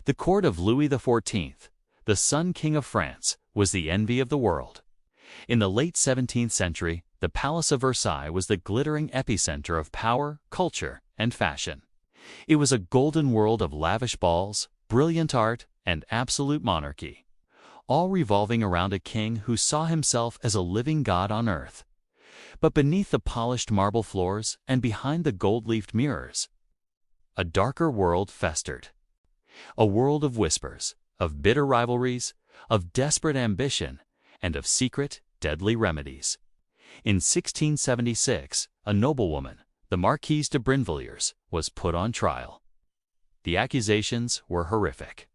The court of Louis XIV, the Sun King of France, was the envy of the world. In the late 17th century, the Palace of Versailles was the glittering epicenter of power, culture, and fashion. It was a golden world of lavish balls, brilliant art, and absolute monarchy, all revolving around a king who saw himself as a living god on earth. But beneath the polished marble floors and behind the gold-leafed mirrors, a darker world festered. A world of whispers, of bitter rivalries, of desperate ambition, and of secret, deadly remedies. In 1676, a noblewoman, the Marquise de Brinvilliers, was put on trial. The accusations were horrific.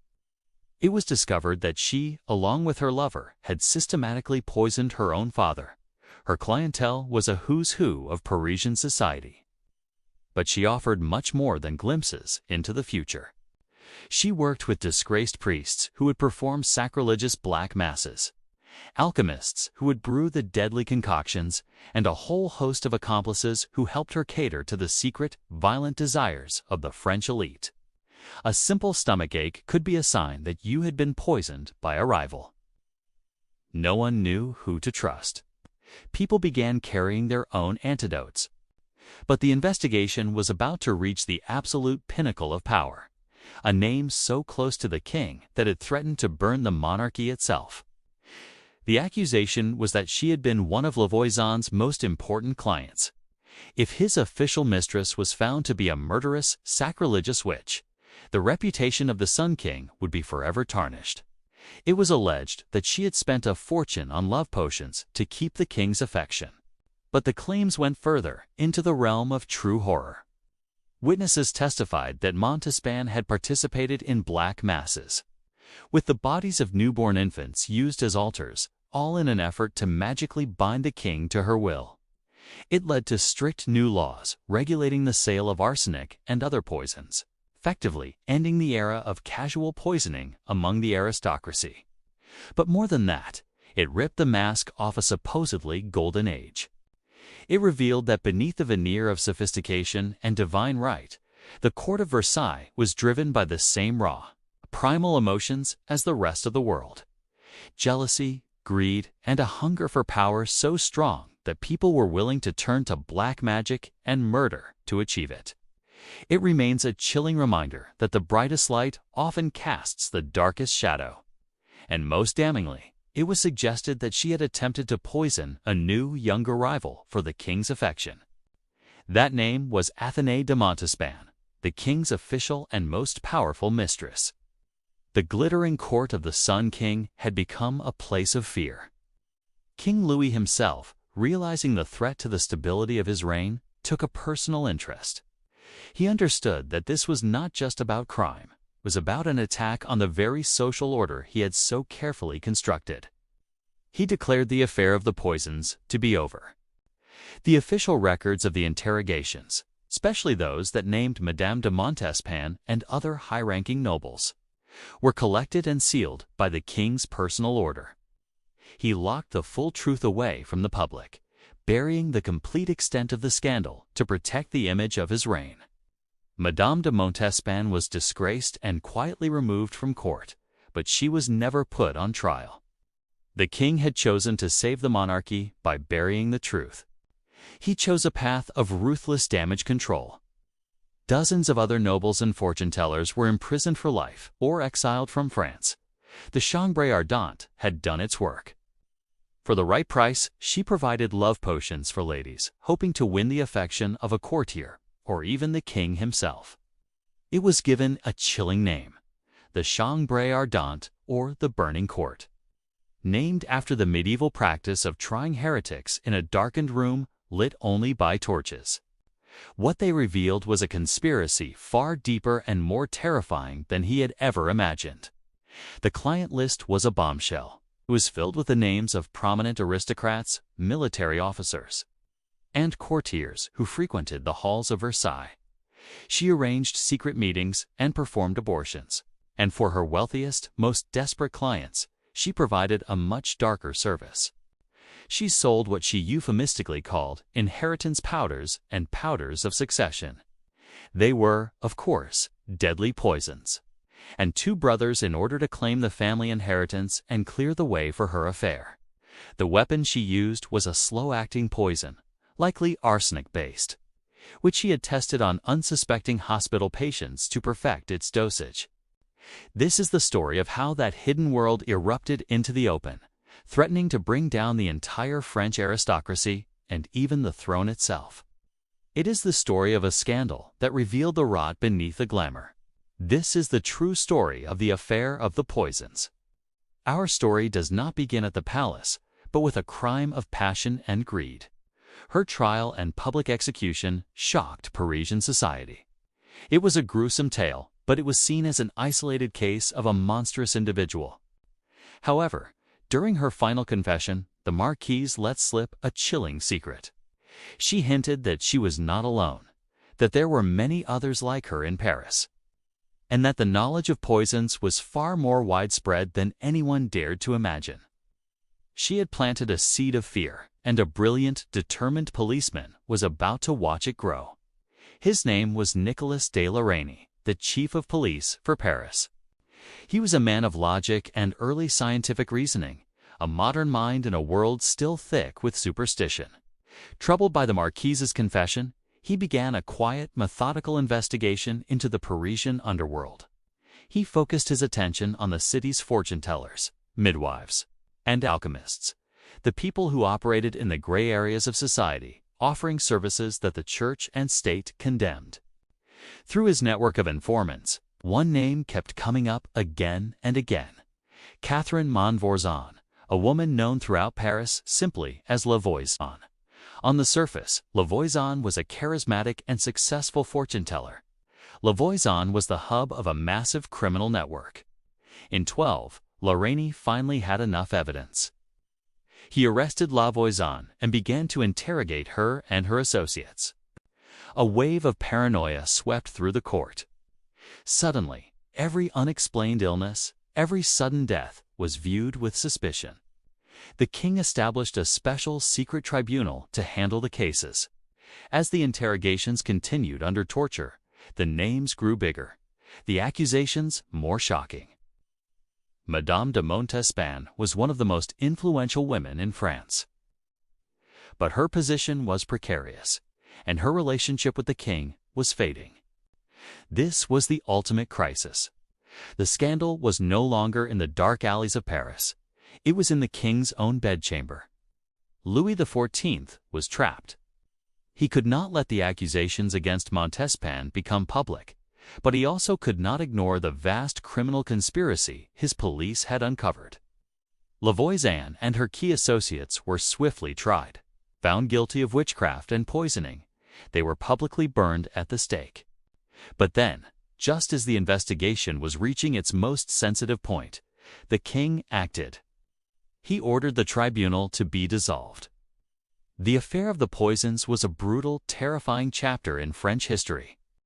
It was discovered that she, along with her lover, had systematically poisoned her own father. Her clientele was a who's who of Parisian society. But she offered much more than glimpses into the future. She worked with disgraced priests who would perform sacrilegious black masses, alchemists who would brew the deadly concoctions, and a whole host of accomplices who helped her cater to the secret, violent desires of the French elite. A simple stomachache could be a sign that you had been poisoned by a rival. No one knew who to trust. People began carrying their own antidotes. But the investigation was about to reach the absolute pinnacle of power, a name so close to the king that it threatened to burn the monarchy itself. The accusation was that she had been one of La Voisin's most important clients. If his official mistress was found to be a murderous, sacrilegious witch, the reputation of the Sun King would be forever tarnished. It was alleged that she had spent a fortune on love potions to keep the king's affection. But the claims went further, into the realm of true horror. Witnesses testified that Montespan had participated in black masses, with the bodies of newborn infants used as altars, all in an effort to magically bind the king to her will. It led to strict new laws regulating the sale of arsenic and other poisons, effectively ending the era of casual poisoning among the aristocracy. But more than that, it ripped the mask off a supposedly golden age. It revealed that beneath the veneer of sophistication and divine right, the court of Versailles was driven by the same raw, primal emotions as the rest of the world. Jealousy, greed, and a hunger for power so strong that people were willing to turn to black magic and murder to achieve it. It remains a chilling reminder that the brightest light often casts the darkest shadow. And most damningly, it was suggested that she had attempted to poison a new, younger rival for the king's affection. That name was Athénée de Montespan, the king's official and most powerful mistress. The glittering court of the Sun King had become a place of fear. King Louis himself, realizing the threat to the stability of his reign, took a personal interest. He understood that this was not just about crime. It was about an attack on the very social order he had so carefully constructed. He declared the affair of the poisons to be over. The official records of the interrogations, especially those that named Madame de Montespan and other high-ranking nobles, were collected and sealed by the king's personal order. He locked the full truth away from the public, burying the complete extent of the scandal to protect the image of his reign. Madame de Montespan was disgraced and quietly removed from court, but she was never put on trial. The king had chosen to save the monarchy by burying the truth. He chose a path of ruthless damage control. Dozens of other nobles and fortune-tellers were imprisoned for life or exiled from France. The Chambre Ardente had done its work. For the right price, she provided love potions for ladies, hoping to win the affection of a courtier, or even the king himself. It was given a chilling name, the Chambre Ardente, or the Burning Court, named after the medieval practice of trying heretics in a darkened room lit only by torches. What they revealed was a conspiracy far deeper and more terrifying than he had ever imagined. The client list was a bombshell. It was filled with the names of prominent aristocrats, military officers, and courtiers who frequented the halls of Versailles. She arranged secret meetings and performed abortions, and for her wealthiest, most desperate clients, she provided a much darker service. She sold what she euphemistically called inheritance powders and powders of succession. They were, of course, deadly poisons. and 2 brothers in order to claim the family inheritance and clear the way for her affair. The weapon she used was a slow-acting poison, likely arsenic-based, which she had tested on unsuspecting hospital patients to perfect its dosage. This is the story of how that hidden world erupted into the open, threatening to bring down the entire French aristocracy and even the throne itself. It is the story of a scandal that revealed the rot beneath the glamour. This is the true story of the affair of the poisons. Our story does not begin at the palace, but with a crime of passion and greed. Her trial and public execution shocked Parisian society. It was a gruesome tale, but it was seen as an isolated case of a monstrous individual. However, during her final confession, the Marquise let slip a chilling secret. She hinted that she was not alone, that there were many others like her in Paris, and that the knowledge of poisons was far more widespread than anyone dared to imagine. She had planted a seed of fear, and a brilliant, determined policeman was about to watch it grow. His name was Nicolas de la Reynie, the chief of police for Paris. He was a man of logic and early scientific reasoning, a modern mind in a world still thick with superstition. Troubled by the Marquise's confession, he began a quiet, methodical investigation into the Parisian underworld. He focused his attention on the city's fortune-tellers, midwives, and alchemists, the people who operated in the gray areas of society, offering services that the church and state condemned. Through his network of informants, one name kept coming up again and again: Catherine Montvoisin, a woman known throughout Paris simply as La Voisin. On the surface, La Voisin was a charismatic and successful fortune-teller. La Voisin was the hub of a massive criminal network. In 12, La Reynie finally had enough evidence. He arrested La Voisin and began to interrogate her and her associates. A wave of paranoia swept through the court. Suddenly, every unexplained illness, every sudden death was viewed with suspicion. The king established a special secret tribunal to handle the cases. As the interrogations continued under torture, the names grew bigger, the accusations more shocking. Madame de Montespan was one of the most influential women in France. But her position was precarious, and her relationship with the king was fading. This was the ultimate crisis. The scandal was no longer in the dark alleys of Paris. It was in the king's own bedchamber. Louis XIV was trapped. He could not let the accusations against Montespan become public, but he also could not ignore the vast criminal conspiracy his police had uncovered. La Voisin and her key associates were swiftly tried. Found guilty of witchcraft and poisoning, they were publicly burned at the stake. But then, just as the investigation was reaching its most sensitive point, the king acted. He ordered the tribunal to be dissolved. The affair of the poisons was a brutal, terrifying chapter in French history.